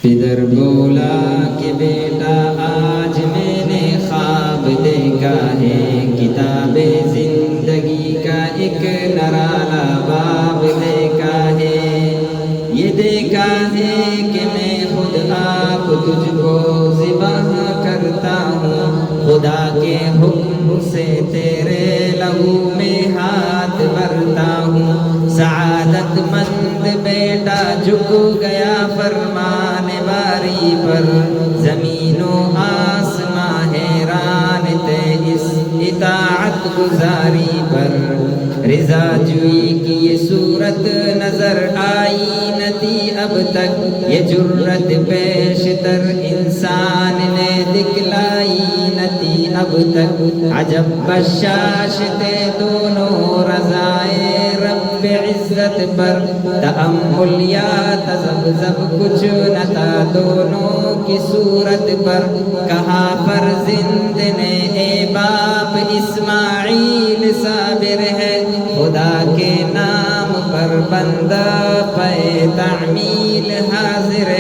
پدر بولا کہ بیٹا آج میں نے خواب دیکھا ہے، کتاب زندگی کا ایک نرالا باب دیکھا ہے، یہ دیکھا ہے کہ میں خود آپ تجھ کو ذبح کرتا ہوں، خدا کے حکم سے تیرے لہو میں ہاتھ بھرتا ہوں۔ سعادت مند بیٹا جھک گیا فرمان باری پر، زمین و آسمان حیران تھے اس اطاعت گزاری پر۔ رضا جوئی کی یہ صورت نظر آئی نہ تھی اب تک، یہ جرت بیشتر انسان نے دکھلائی نہ تھی اب تک۔ عجب بشاش تھے دونوں رضائے رب عزت پر، تأمل یا تذبذب کچھ نہ تھا دونوں کی صورت پر۔ کہا فرزند نے اے باپ اسماعیل صابر ہے، خدا کے نام پر بندہ پہ تعمیل حاضر